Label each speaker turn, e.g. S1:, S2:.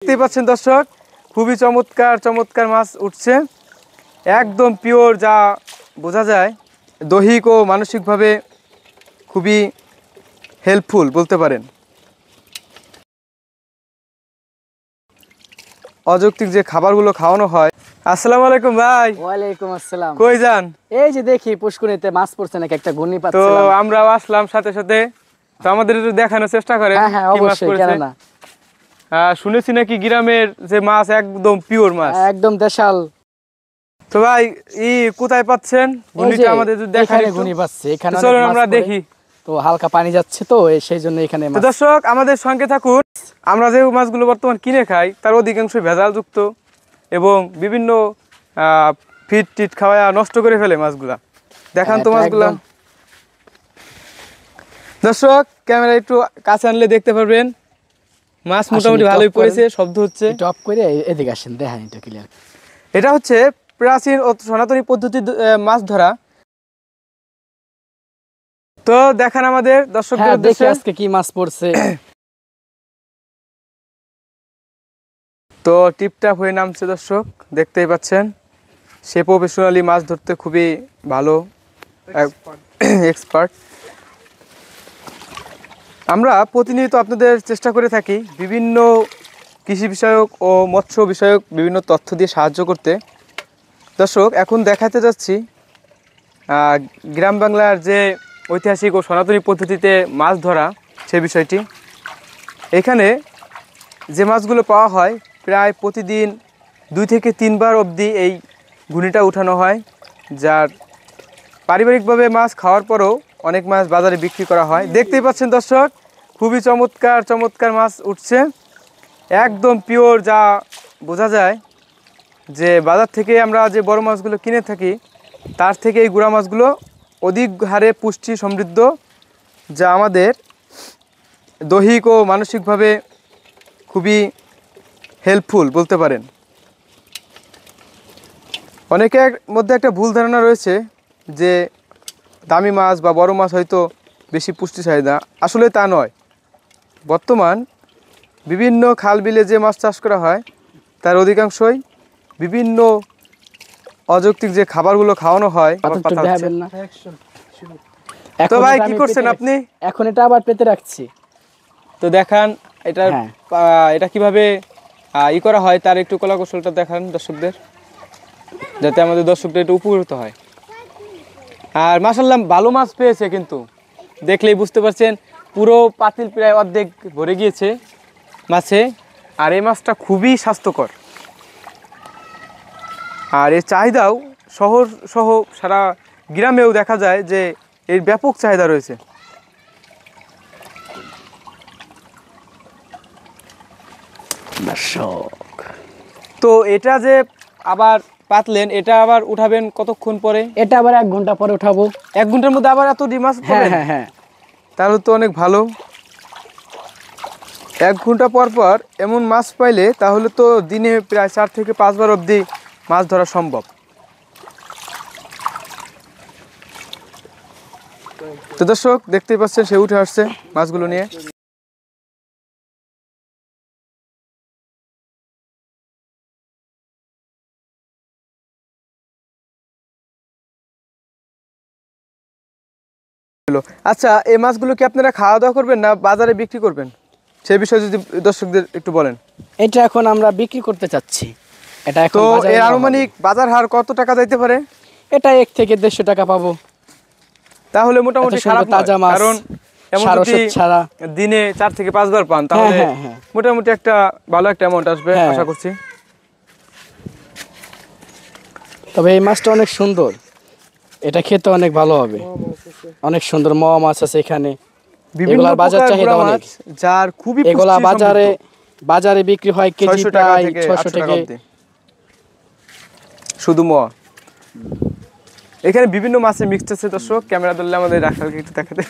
S1: দেখতেই পাচ্ছেন দর্শক, খুবই চমৎকার চমৎকার মাছ উঠছে, একদম পিওর, যা বোঝা যায় দৈহিক ও মানসিকভাবে খুবই হেল্পফুল বলতে পারেন। অযৌক্তিক যে খাবারগুলো খাওয়ানো হয়। আসসালামু আলাইকুম ভাই।
S2: ওয়ালাইকুম আসসালাম।
S1: কই যান?
S2: এই যে দেখি পুষ্কুনিতে মাছ পড়ছে নাকি, একটা ঘূর্ণি
S1: তো
S2: পাচ্ছিলাম।
S1: আমরাও আসলাম সাথে সাথে, তো আমাদের একটু দেখানোর চেষ্টা করেন
S2: হ্যাঁ
S1: কি মাছ
S2: অবশ্যই, কেন
S1: পড়েছে।
S2: না।
S1: শুনেছি নাকি গ্রামের যে মাছ একদম পিওর মাছ,
S2: একদম দেশাল।
S1: তো ভাই কোথায় পাচ্ছেন ঘূর্ণিটা আমাদের একটু দেখান।
S2: এখানে ঘূর্ণি পাচ্ছে, এখানে অনেক
S1: চলুন
S2: মাছ
S1: আমরা
S2: পড়ে।
S1: দেখি।
S2: তো হালকা পানি যাচ্ছে, তো সেই জন্য এখানে
S1: তো
S2: মাছ।
S1: দর্শক আমাদের সঙ্গে থাকুন। আমরা যে মাছগুলো বর্তমান কিনে খাই তার অধিকাংশ ভেজালযুক্ত এবং বিভিন্ন ফিট টিট খাওয়া নষ্ট করে ফেলে মাছগুলা। দেখান তো মাছগুলা। দর্শক ক্যামেরা একটু কাছে আনলে দেখতে পারবেন মাছ মোটামুটি ভালোই পড়েছে, শব্দ হচ্ছে।
S2: টপ করে এদিকে আসেন, দেখেন এটা ক্লিয়ার।
S1: এটা হচ্ছে প্রাচীন ও সনাতনী পদ্ধতির মাছ ধরা। তো দেখান আমাদের দর্শকদের
S2: দেখি
S1: উদ্দেশ্যে
S2: আজকে কি মাছ পড়ছে।
S1: তো টিপটাপ হয়ে নামছে দর্শক, দেখতেই পাচ্ছেন। সে প্রফেশনালি মাছ ধরতে খুবই ভালো, এক্সপার্ট। আমরা প্রতিনিয়ত আপনাদের চেষ্টা করে থাকি বিভিন্ন কৃষি বিষয়ক ও মৎস্য বিষয়ক বিভিন্ন তথ্য দিয়ে সাহায্য করতে। দর্শক এখন দেখাতে যাচ্ছি গ্রাম বাংলার যে ঐতিহাসিক ও সনাতনী পদ্ধতিতে মাছ ধরা সে বিষয়টি। এখানে যে মাছগুলো পাওয়া হয় প্রায় প্রতিদিন 2 থেকে 3 বার অবধি এই ঘূর্ণিটা উঠানো হয়, যার পারিবারিকভাবে মাছ খাওয়ার পরেও অনেক মাছ বাজারে বিক্রি করা হয়। দেখতেই পাচ্ছেন দর্শক, খুবই চমৎকার চমৎকার মাছ উঠছে, একদম পিওর, যা বোঝা যায় যে বাজার থেকে আমরা যে বড় মাছগুলো কিনে থাকি তার থেকে এই গুঁড়া মাছগুলো অধিক হারে পুষ্টি সমৃদ্ধ, যা আমাদের দৈহিক ও মানসিকভাবে খুবই হেল্পফুল বলতে পারেন। অনেকের মধ্যে একটা ভুল ধারণা রয়েছে যে দামি মাছ বা বড় মাছ হয়তো বেশি পুষ্টি চাহিদা, আসলে তা নয়। বর্তমান বিভিন্ন খাল বিলে যে মাছ চাষ করা হয় তার অধিকাংশই বিভিন্ন অযৌক্তিক যে খাবারগুলো খাওয়ানো হয়। তো ভাই কি করছেন আপনি?
S2: এখন এটা আবার পেতে রাখছি।
S1: তো দেখান এটা এটা কিভাবে করা হয় তার একটু কলা কৌশলটা দেখান দর্শকদের, যাতে আমাদের দর্শকদের একটু উপকৃত হয়। আর মাশাআল্লাহ ভালো মাছ পেয়েছে, কিন্তু দেখলেই বুঝতে পারছেন পুরো পাতিল প্রায় অর্ধেক ভরে গিয়েছে মাছে। আর এই মাছটা খুবই স্বাস্থ্যকর, আর এর চাহিদাও শহর সহ সারা গ্রামেও দেখা যায় যে এর ব্যাপক চাহিদা রয়েছে। তো এটা যে আবার পাতলেন, এটা আবার উঠাবেন কতক্ষণ পরে?
S2: এটা আবার 1 ঘন্টা পরে উঠাবো।
S1: 1 ঘন্টার মধ্যে আবার এত মাছ পাবেন?
S2: হ্যাঁ।
S1: তাহলে তো অনেক ভালো। 1 ঘন্টা পর পর এমন মাছ পাইলে তাহলে তো দিনে প্রায় 4 থেকে 5 বার অবধি মাছ ধরা সম্ভব। তো দর্শক দেখতেই পাচ্ছেন সে উঠে আসছে মাছগুলো নিয়ে। আচ্ছা, এই মাছগুলো কি আপনারা খাওয়া দাওয়া করবেন না বাজারে বিক্রি করবেন, সে বিষয়ে যদি দর্শকদের একটু বলেন।
S2: এটা এখন আমরা বিক্রি করতে চাচ্ছি। এটা এখন
S1: তো এর আনুমানিক বাজার হার কত টাকা যাইতে পারে?
S2: এটা 1 থেকে 150 টাকা পাবো।
S1: তাহলে মোটামুটি খারাপ নয়, কারণ এমন যদি দিনে 4 থেকে 5 বার পান তাহলে মোটামুটি একটা ভালো একটা অ্যামাউন্ট আসবে আশা করছি।
S2: তবে এই মাছটা অনেক সুন্দর, এটা খেতে অনেক ভালো হবে। অনেক সুন্দর মাওয়া মাছ আছে এখানে।
S1: এগুলার বাজার চাহিদা অনেক, যার খুবই পুষ্টি
S2: এগুলা বাজারে বিক্রি হয় কেজি প্রায় 600 টাকা।
S1: শুধু মাওয়া। এখানে বিভিন্ন মাছের মিক্সড আছে দর্শক, ক্যামেরা ধরলে আমাদের রাখালকে একটু দেখাতে।